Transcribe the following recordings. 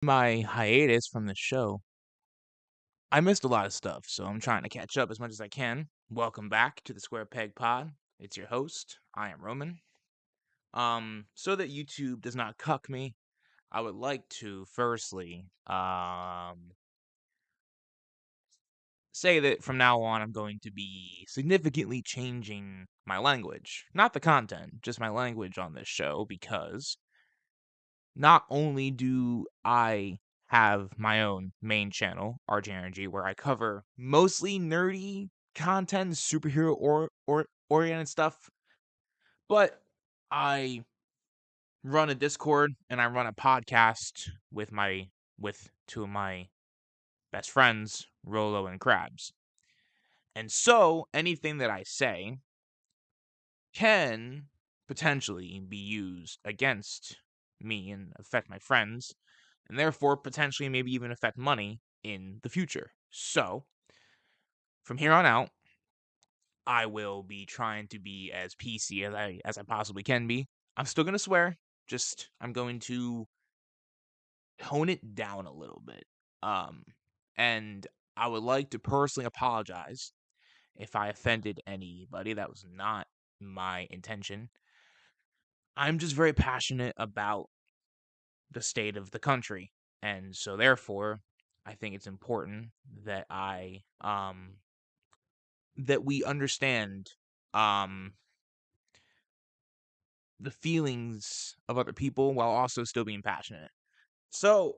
My hiatus from the show, I missed a lot of stuff, so I'm trying to catch up as much as I can. Welcome back to the Square Peg Pod. It's your host. I am Roman. So that YouTube does not cuck me, I would like to firstly say that from now on I'm going to be significantly changing my language. Not the content, just my language on this show because not only do I have my own main channel, RJ Energy, where I cover mostly nerdy content, superhero or oriented stuff, but I run a Discord and I run a podcast with two of my best friends, Rolo and Krabs. And so anything that I say can potentially be used against me and affect my friends, and therefore potentially maybe even affect money in the future. So, from here on out, I will be trying to be as PC as I possibly can be. I'm still going to swear, just I'm going to tone it down a little bit. Um and I would like to personally apologize if I offended anybody. That was not my intention. I'm just very passionate about the state of the country. And so therefore, I think it's important that that we understand um the feelings of other people while also still being passionate. So,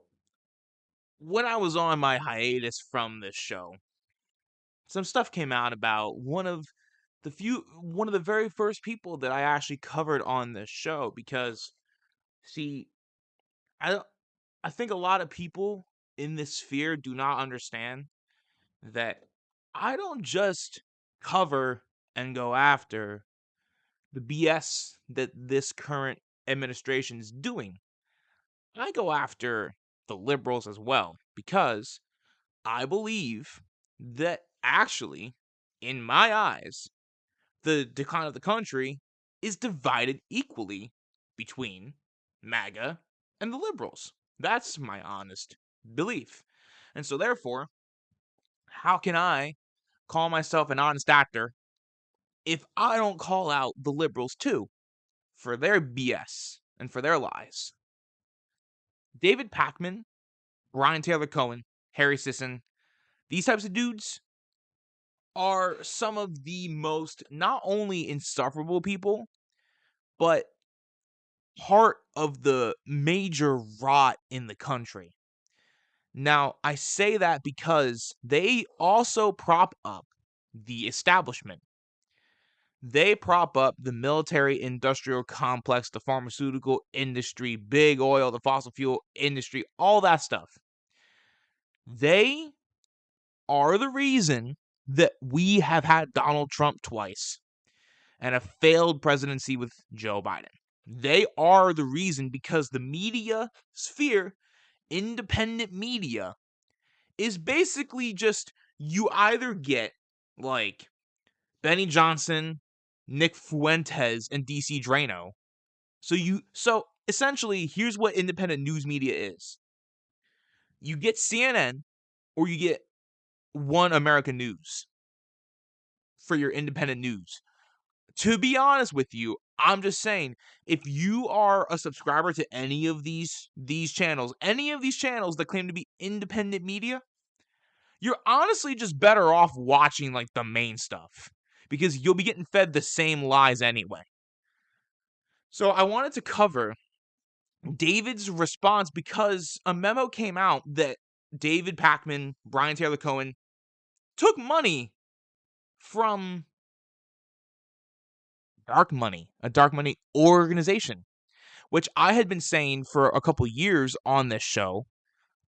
when I was on my hiatus from this show, some stuff came out about one of the very first people that I actually covered on this show because see, I I think a lot of people in this sphere do not understand that I don't just cover and go after the BS that this current administration is doing. I go after the liberals as well because I believe that actually, in my eyes, the decline of the country is divided equally between MAGA and the liberals. That's my honest belief. And so, therefore, how can I call myself an honest actor if I don't call out the liberals too for their BS and for their lies? David Pakman, Brian Taylor Cohen, Harry Sisson, these types of dudes are some of the most not only insufferable people, but part of the major rot in the country. Now, I say that because they also prop up the establishment. They prop up the military industrial complex, the pharmaceutical industry, big oil, the fossil fuel industry, all that stuff. They are the reason that we have had Donald Trump twice and a failed presidency with Joe Biden. They are the reason because the media sphere, independent media, is basically just you either get like Benny Johnson, Nick Fuentes, and DC Drano. So essentially, here's what independent news media is. You get CNN or you get One American News for your independent news. To be honest with you, I'm just saying, if you are a subscriber to any of these channels, any of these channels that claim to be independent media, you're honestly just better off watching like the main stuff because you'll be getting fed the same lies anyway. So I wanted to cover David's response because a memo came out that David Pakman, Brian Taylor Cohen took money from a dark money organization, which I had been saying for a couple years on this show,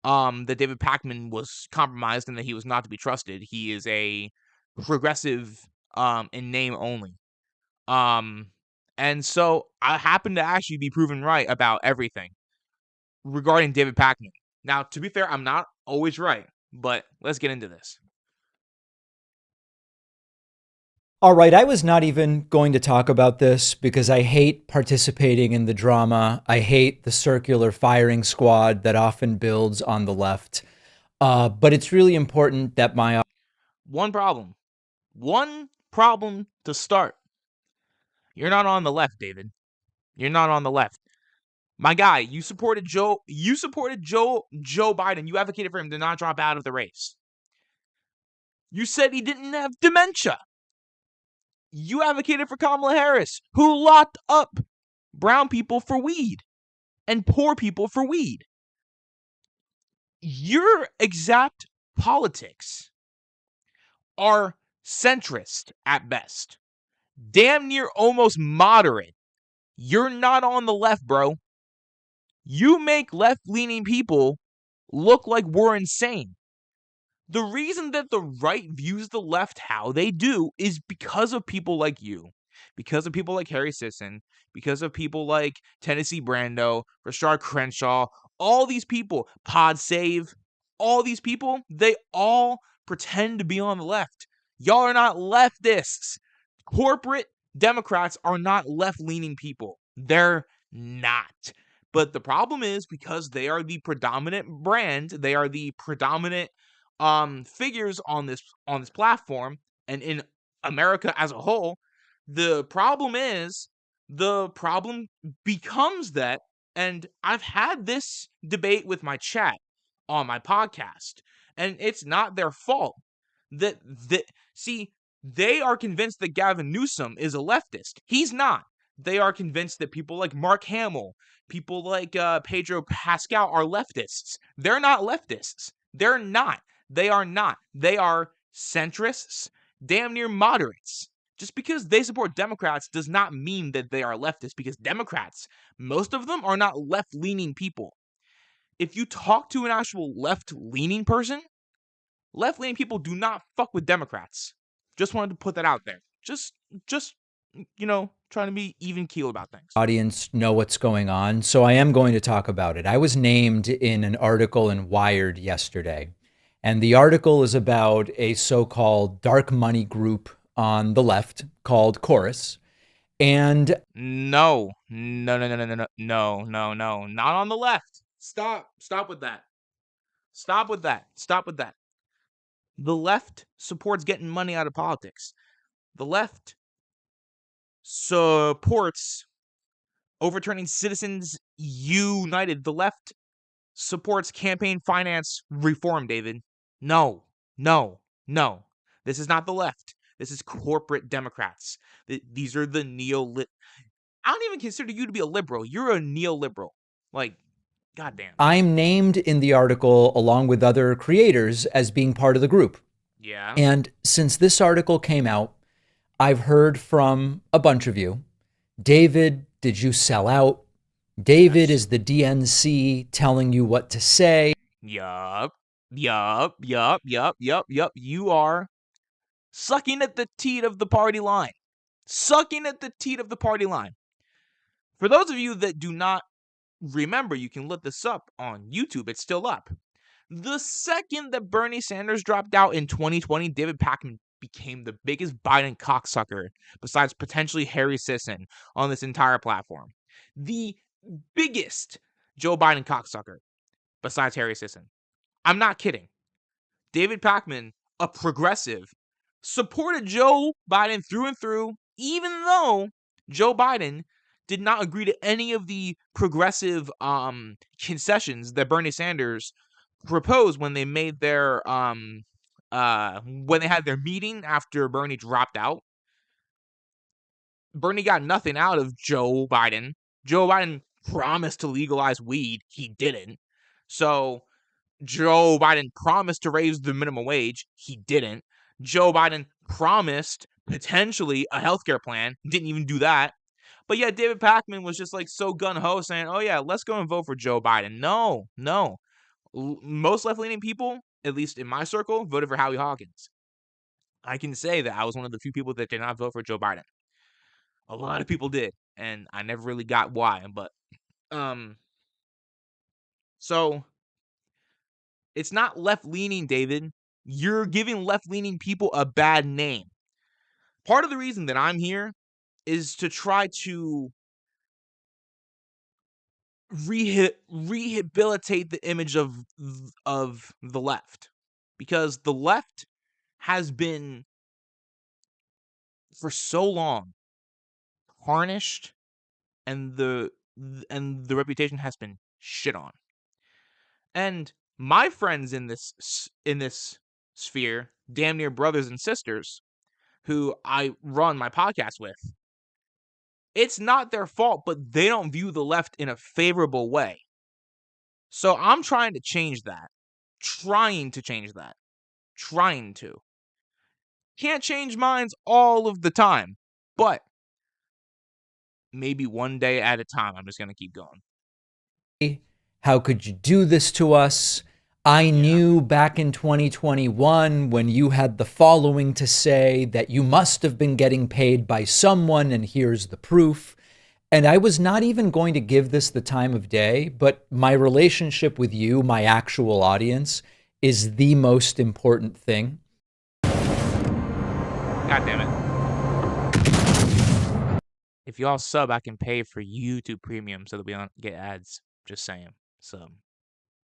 that David Pakman was compromised and that he was not to be trusted. He is a progressive, in name only. Um, and so I happen to actually be proven right about everything regarding David Pakman. Now, to be fair, I'm not always right, but let's get into this. All right, I was not even going to talk about this because I hate participating in the drama. I hate the circular firing squad that often builds on the left. But it's really important that my One problem. One problem to start. You're not on the left, David. You're not on the left. My guy, you supported Joe Biden. You advocated for him to not drop out of the race. You said he didn't have dementia. You advocated for Kamala Harris, who locked up brown people for weed and poor people for weed. Your exact politics are centrist at best, damn near almost moderate. You're not on the left, bro. You make left-leaning people look like we're insane. The reason that the right views the left how they do is because of people like you, because of people like Harry Sisson, because of people like Tennessee Brando, Rashard Crenshaw, all these people, Pod Save, all these people, they all pretend to be on the left. Y'all are not leftists. Corporate Democrats are not left-leaning people. They're not. But the problem is because they are the predominant brand, they are the predominant figures on this platform and in America as a whole, the problem becomes that, and I've had this debate with my chat on my podcast, and it's not their fault that see, they are convinced that Gavin Newsom is a leftist. He's not. They are convinced that people like Mark Hamill, people like Pedro Pascal are leftists. They're not leftists. They're not. They are not. They are centrists, damn near moderates. Just because they support Democrats does not mean that they are leftists, because Democrats, most of them are not left-leaning people. If you talk to an actual left-leaning person, left-leaning people do not fuck with Democrats. Just wanted to put that out there. Just trying to be even keel about things. audience know what's going on, so I am going to talk about it. I was named in an article in Wired yesterday, and the article is about a so called dark money group on the left called Chorus. And No. No, no, no, no, no, no, no, no, no. Not on the left. Stop. Stop with that. Stop with that. Stop with that. The left supports getting money out of politics. The left supports overturning Citizens United. The left supports campaign finance reform, David. No, no, no. This is not the left. This is corporate Democrats. These are the neo-lit. I don't even consider you to be a liberal. You're a neoliberal. Like, goddamn. I'm named in the article along with other creators as being part of the group. Yeah. And since this article came out, I've heard from a bunch of you. David, did you sell out? David Yes. is the DNC telling you what to say. Yup. Yup. Yup. Yup. Yup. Yup. You are sucking at the teat of the party line. Sucking at the teat of the party line. For those of you that do not remember, you can look this up on YouTube. It's still up. The second that Bernie Sanders dropped out in 2020, David Pakman became the biggest Biden cocksucker, besides potentially Harry Sisson, on this entire platform. The biggest Joe Biden cocksucker, besides Harry Sisson. I'm not kidding. David Pakman, a progressive, supported Joe Biden through and through, even though Joe Biden did not agree to any of the progressive concessions that Bernie Sanders proposed when they made their when they had their meeting after Bernie dropped out. Bernie got nothing out of Joe Biden. Joe Biden promised to legalize weed. He didn't. So Joe Biden promised to raise the minimum wage. He didn't. Joe Biden promised potentially a healthcare plan. Didn't even do that. But yeah, David Pakman was just like so gun-ho saying, oh yeah, let's go and vote for Joe Biden. No, no. Most left-leaning people, at least in my circle, voted for Howie Hawkins. I can say that I was one of the few people that did not vote for Joe Biden. A lot of people did, and I never really got why, but so it's not left-leaning, David. You're giving left-leaning people a bad name. Part of the reason that I'm here is to try to rehabilitate the image of the left, because the left has been for so long tarnished, and the reputation has been shit on. And my friends in this sphere, damn near brothers and sisters, who I run my podcast with, it's not their fault, but they don't view the left in a favorable way. So I'm trying to change that. Trying to change that. Trying to. Can't change minds all of the time, but maybe one day at a time, I'm just going to keep going. How could you do this to us? I Yeah. knew back in 2021 when you had the following to say that you must have been getting paid by someone, and here's the proof. And I was not even going to give this the time of day, but my relationship with you, my actual audience, is the most important thing. God damn it. If y'all sub, I can pay for YouTube Premium so that we don't get ads. Just saying. So,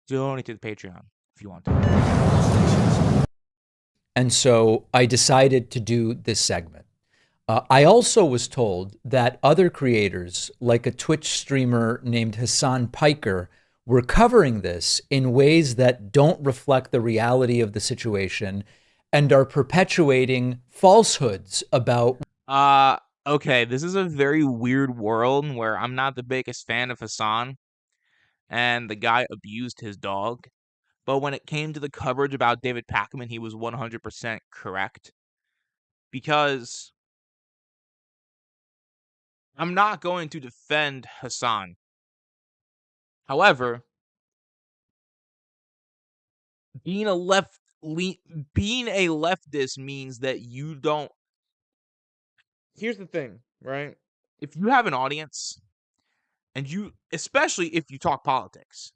donate to the Patreon if you want to. And so I decided to do this segment. I also was told that other creators, like a Twitch streamer named Hassan Piker, were covering this in ways that don't reflect the reality of the situation and are perpetuating falsehoods about. Uh, okay, this is a very weird world where I'm not the biggest fan of Hassan, and the guy abused his dog. But when it came to the coverage about David Pakman, he was 100% correct. Because I'm not going to defend Hassan. However, being a being a leftist means that you don't. Here's the thing, right? If you have an audience, and you, especially if you talk politics,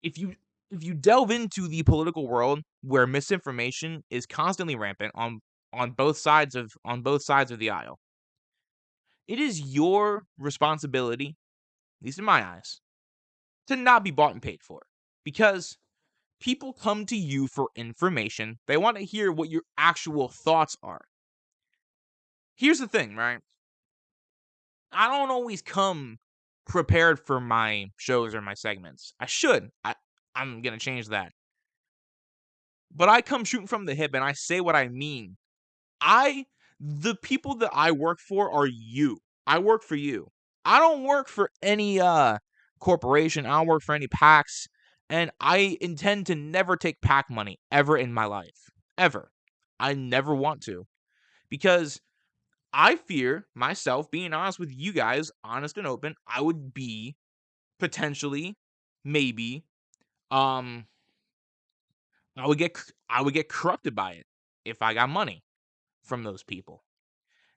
if you if you delve into the political world where misinformation is constantly rampant on both sides of the aisle, it is your responsibility, at least in my eyes, to not be bought and paid for. Because people come to you for information. They want to hear what your actual thoughts are. Here's the thing, right? I don't always come prepared for my shows or my segments. I should. I'm going to change that. But I come shooting from the hip and I say what I mean. The people that I work for are you. I work for you. I don't work for any corporation. I don't work for any PACs, and I intend to never take PAC money ever in my life. Ever. I never want to, because I fear myself, being honest with you guys, honest and open, I would be potentially, maybe, um I would get corrupted by it if I got money from those people.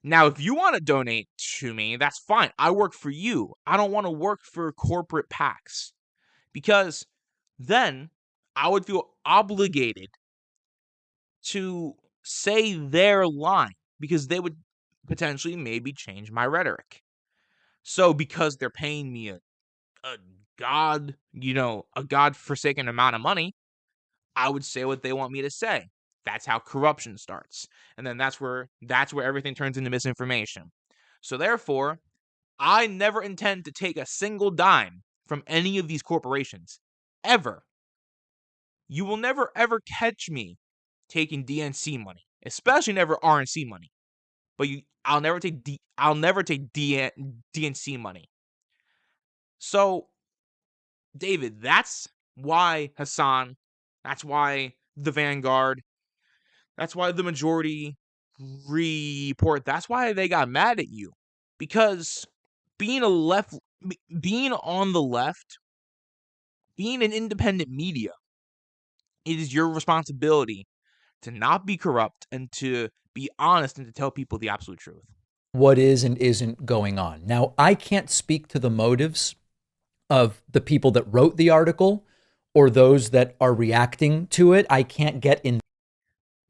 Now, if you want to donate to me, that's fine. I work for you. I don't want to work for corporate PACs, because then I would feel obligated to say their line, because they would potentially maybe change my rhetoric. So because they're paying me a a god-forsaken amount of money, I would say what they want me to say. That's how corruption starts. And then that's where everything turns into misinformation. So therefore, I never intend to take a single dime from any of these corporations. Ever. You will never ever catch me taking DNC money, especially never RNC money. But I'll never take DNC money. So, David, that's why Hassan, that's why the Vanguard, that's why the majority report, that's why they got mad at you. Because being a left being on the left, being an independent media, it is your responsibility to not be corrupt and to be honest and to tell people the absolute truth. What is and isn't going on. Now, I can't speak to the motives of the people that wrote the article or those that are reacting to it. I can't get in.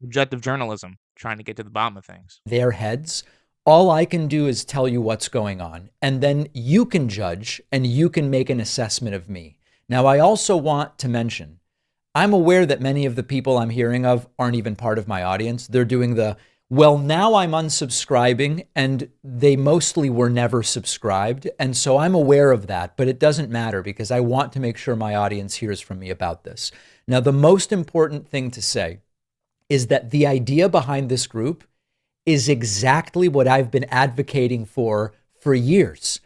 Objective journalism. trying to get to the bottom of things. Their heads. All I can do is tell you what's going on, and then you can judge and you can make an assessment of me. Now, I also want to mention, I'm aware that many of the people I'm hearing of aren't even part of my audience. They're doing the, well, now I'm unsubscribing, and they mostly were never subscribed. And so I'm aware of that, but it doesn't matter because I want to make sure my audience hears from me about this. Now, the most important thing to say is that the idea behind this group is exactly what I've been advocating for years.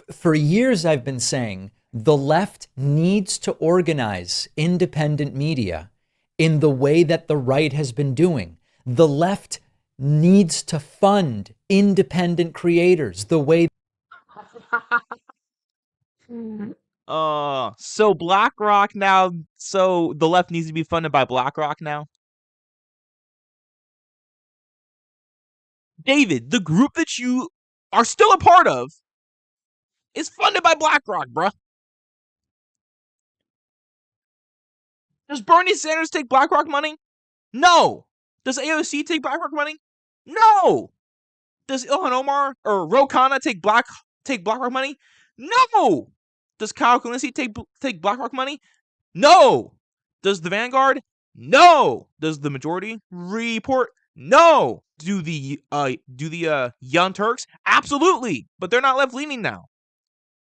For years I've been saying the left needs to organize independent media in the way that the right has been doing. The left needs to fund independent creators the way. So BlackRock now, so the left needs to be funded by BlackRock now? David, the group that you are still a part of is funded by BlackRock, bruh. Does Bernie Sanders take BlackRock money? No. Does AOC take BlackRock money? No. Does Ilhan Omar or Ro Khanna take BlackRock money? No. Does Kyle Kalinske take BlackRock money? No. Does the Vanguard? No. Does the Majority Report? No. Do the Young Turks? Absolutely. But they're not left leaning now.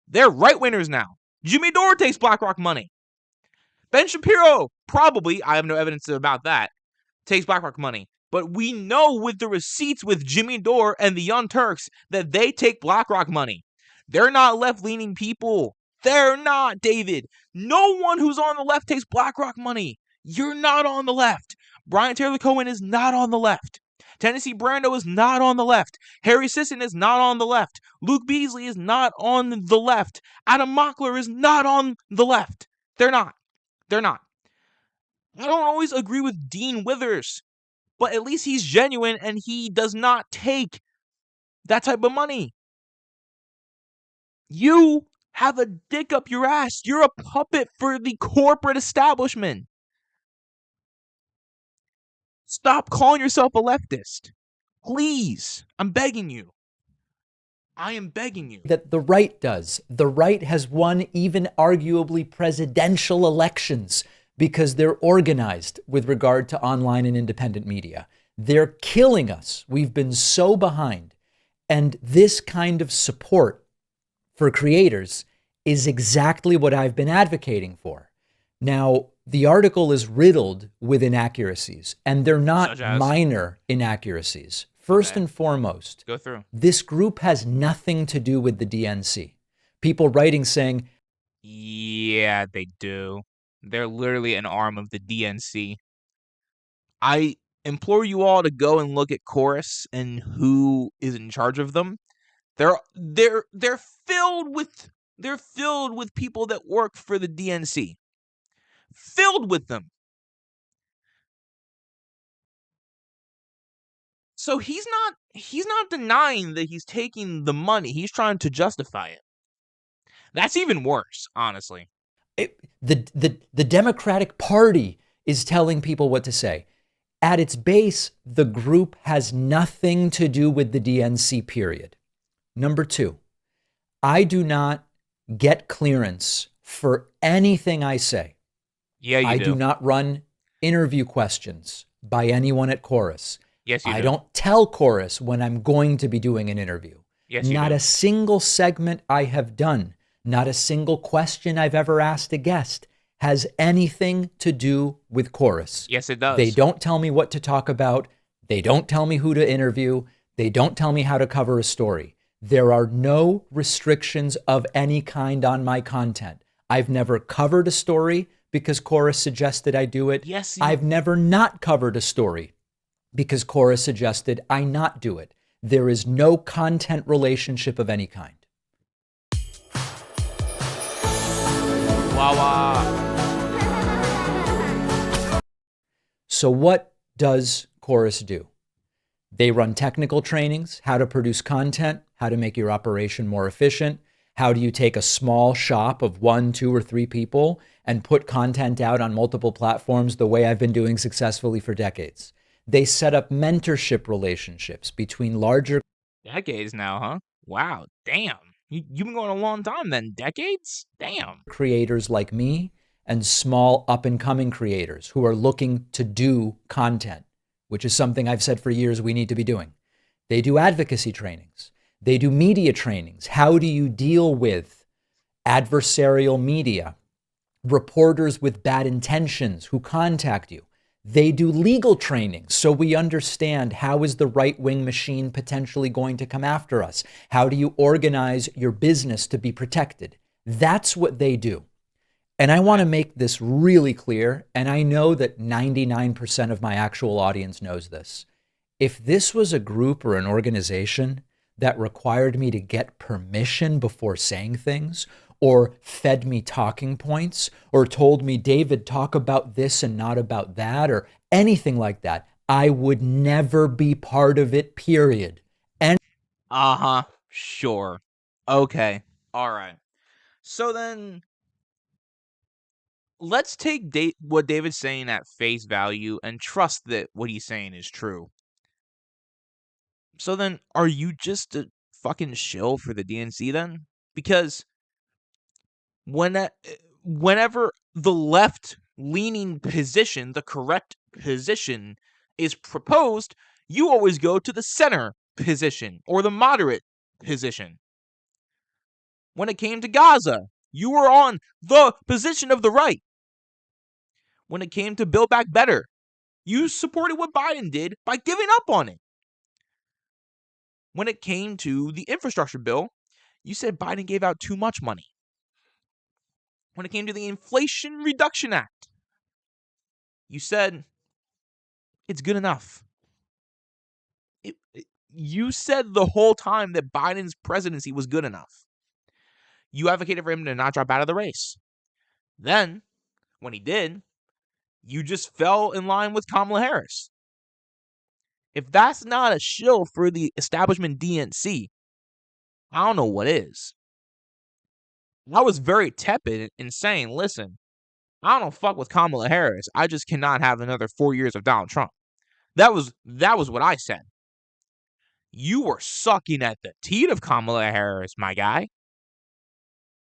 They're right wingers now. Jimmy Dore takes BlackRock money. Ben Shapiro, probably, I have no evidence about that, takes BlackRock money. But we know with the receipts with Jimmy Dore and the Young Turks that they take BlackRock money. They're not left-leaning people. They're not, David. No one who's on the left takes BlackRock money. You're not on the left. Brian Taylor Cohen is not on the left. Tennessee Brando is not on the left. Harry Sisson is not on the left. Luke Beasley is not on the left. Adam Mockler is not on the left. They're not. They're not. I don't always agree with Dean Withers, but at least he's genuine and he does not take that type of money. You have a dick up your ass. You're a puppet for the corporate establishment. Stop calling yourself a leftist. Please. I'm begging you. I am begging you. That the right does. The right has won even arguably presidential elections because they're organized with regard to online and independent media. They're killing us. We've been so behind. And this kind of support for creators is exactly what I've been advocating for. Now, the article is riddled with inaccuracies, and they're not minor inaccuracies. First and foremost, go through. This group has nothing to do with the DNC. People writing saying, yeah, they do. They're literally an arm of the DNC. I implore you all to go and look at Chorus and who is in charge of them. They're filled with people that work for the DNC. Filled with them. So he's not denying that he's taking the money. He's trying to justify it. That's even worse, honestly. The Democratic Party is telling people what to say. At its base, the group has nothing to do with the DNC, period. Number two, I do not get clearance for anything I say. Yeah, you do. I do not run interview questions by anyone at Chorus. Yes, you do. I don't tell Chorus when I'm going to be doing an interview. Yes, you do. Not a single segment I have done, not a single question I've ever asked a guest has anything to do with Chorus. Yes, it does. They don't tell me what to talk about. They don't tell me who to interview. They don't tell me how to cover a story. There are no restrictions of any kind on my content. I've never covered a story because Chorus suggested I do it. Yes, I've never not covered a story because Chorus suggested I not do it. There is no content relationship of any kind. Wawa. So what does Chorus do? They run technical trainings, how to produce content, how to make your operation more efficient. How do you take a small shop of 1, 2, or 3 people and put content out on multiple platforms the way I've been doing successfully for decades? They set up mentorship relationships between larger Decades now, huh? Wow, damn. You've been going a long time then. Decades? Damn. creators like me and small up and coming creators who are looking to do content, which is something I've said for years we need to be doing. They do advocacy trainings. They do media trainings. How do you deal with adversarial media, reporters with bad intentions who contact you? They do legal training so we understand how is the right-wing machine potentially going to come after us? How do you organize your business to be protected? That's what they do. And I want to make this really clear, and I know that 99% of my actual audience knows this. If this was a group or an organization that required me to get permission before saying things, or fed me talking points, or told me, David, talk about this and not about that, or anything like that, I would never be part of it, period. And Uh-huh. Sure. Okay. All right. So then let's take what David's saying at face value and trust that what he's saying is true. So then are you just a fucking shill for the DNC then? Because when whenever the left leaning position, the correct position is proposed, you always go to the center position or the moderate position. When it came to Gaza, you were on the position of the right. When it came to Build Back Better, you supported what Biden did by giving up on it. When it came to the infrastructure bill, you said Biden gave out too much money. When it came to the Inflation Reduction Act, you said it's good enough. You said the whole time that Biden's presidency was good enough. You advocated for him to not drop out of the race. Then, when he did, you just fell in line with Kamala Harris. If that's not a shill for the establishment DNC, I don't know what is. I was very tepid in saying, listen, I don't fuck with Kamala Harris. I just cannot have another 4 years of Donald Trump. That was what I said. You were sucking at the teat of Kamala Harris, my guy.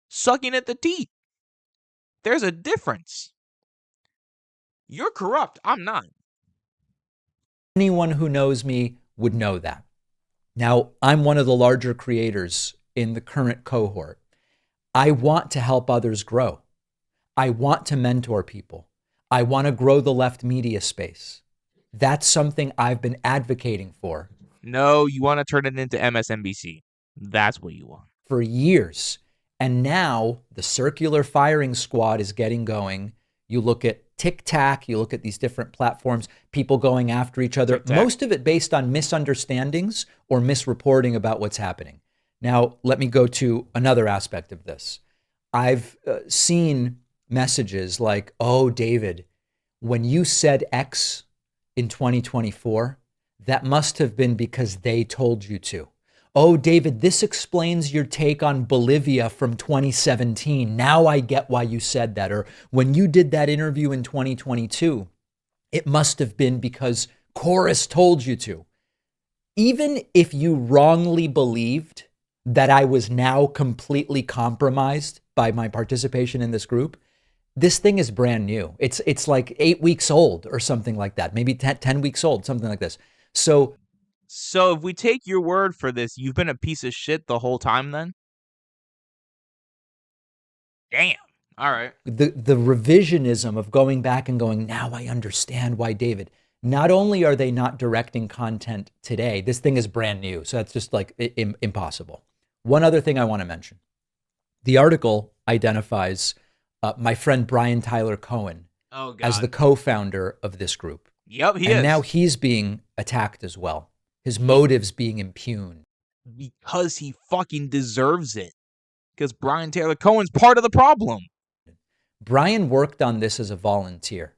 Sucking at the teat. There's a difference. You're corrupt. I'm not. anyone who knows me would know that. Now, I'm one of the larger creators in the current cohort. I want to help others grow. I want to mentor people. I want to grow the left media space. That's something I've been advocating for No, you want to turn it into MSNBC. That's what you want. for years. And now the circular firing squad is getting going. You look at TikTok, you look at these different platforms, people going after each other, TikTok. most of it based on misunderstandings or misreporting about what's happening. Now, let me go to another aspect of this. I've seen messages like, oh, David, when you said X in 2024, that must have been because they told you to. Oh, David, this explains your take on Bolivia from 2017. Now I get why you said that. Or when you did that interview in 2022, it must have been because Chorus told you to. Even if you wrongly believed that I was now completely compromised by my participation in this group, this thing is brand new. It's like 8 weeks old or something like that. Maybe 10 weeks old, something like this. So if we take your word for this, you've been a piece of shit the whole time then? Damn. All right. the revisionism of going back and going, now I understand why David. Not only are they not directing content today, this thing is brand new. So that's just like impossible. One other thing I want to mention. The article identifies my friend Brian Tyler Cohen as the co-founder of this group. Yep, he and is. now he's being attacked as well. His motives being impugned. Because he fucking deserves it. Because Brian Taylor Cohen's part of the problem. Brian worked on this as a volunteer.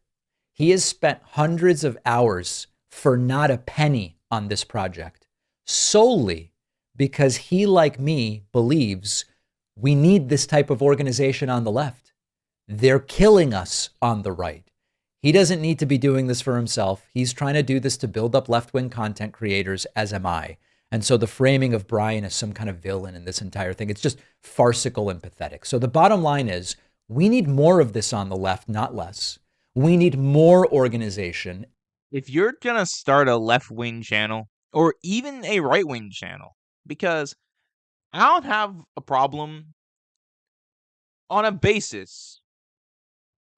He has spent hundreds of hours for not a penny on this project, solely because he, like me, believes we need this type of organization on the left. They're killing us on the right. He doesn't need to be doing this for himself. He's trying to do this to build up left wing content creators, as am I. And so the framing of Brian as some kind of villain in this entire thing, it's just farcical and pathetic. So the bottom line is we need more of this on the left, not less. We need more organization. If you're gonna start a left wing channel or even a right wing channel, because I don't have a problem on a basis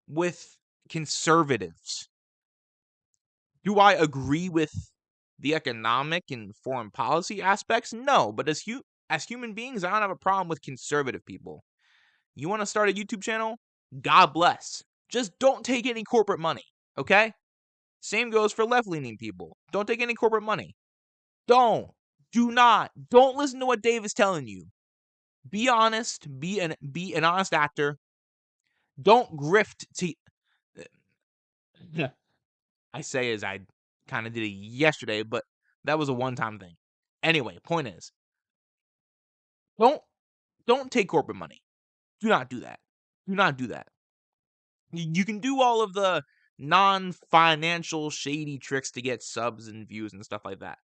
with conservatives. Do I agree with the economic and foreign policy aspects? No, but as human beings, I don't have a problem with conservative people. You want to start a YouTube channel? God bless. Just don't take any corporate money, okay? Same goes for left-leaning people. Don't take any corporate money. Don't. Do not. Don't listen to what Dave is telling you. Be honest. Be an honest actor. Don't grift to. I say as I kind of did it yesterday, but that was a one-time thing. Anyway, point is, don't don't take corporate money. Do not do that. Do not do that. You can do all of the non-financial shady tricks to get subs and views and stuff like that.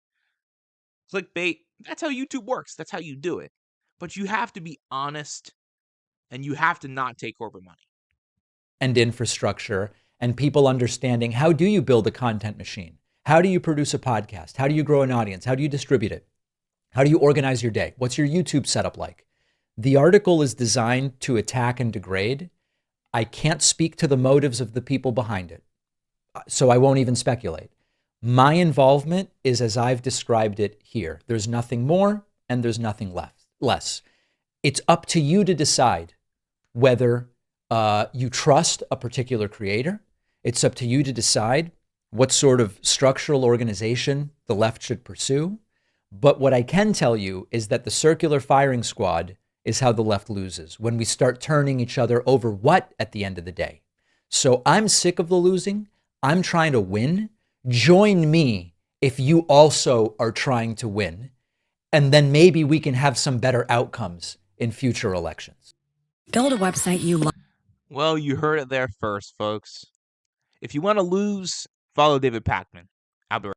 Clickbait, that's how YouTube works. That's how you do it. But you have to be honest and you have to not take corporate money. And infrastructure and people understanding how do you build a content machine? How do you produce a podcast? How do you grow an audience? How do you distribute it? How do you organize your day? What's your YouTube setup like? The article is designed to attack and degrade. I can't speak to the motives of the people behind it, so I won't even speculate. My involvement is as I've described it here. There's nothing more and there's nothing less. It's up to you to decide whether you trust a particular creator. It's up to you to decide what sort of structural organization the left should pursue. But what I can tell you is that the circular firing squad is how the left loses when we start turning each other over what at the end of the day. So I'm sick of the losing. I'm trying to win. Join me if you also are trying to win. And then maybe we can have some better outcomes in future elections. Build a website you love. Well, you heard it there first, folks. If you want to lose, follow David Pakman. I'll be right back.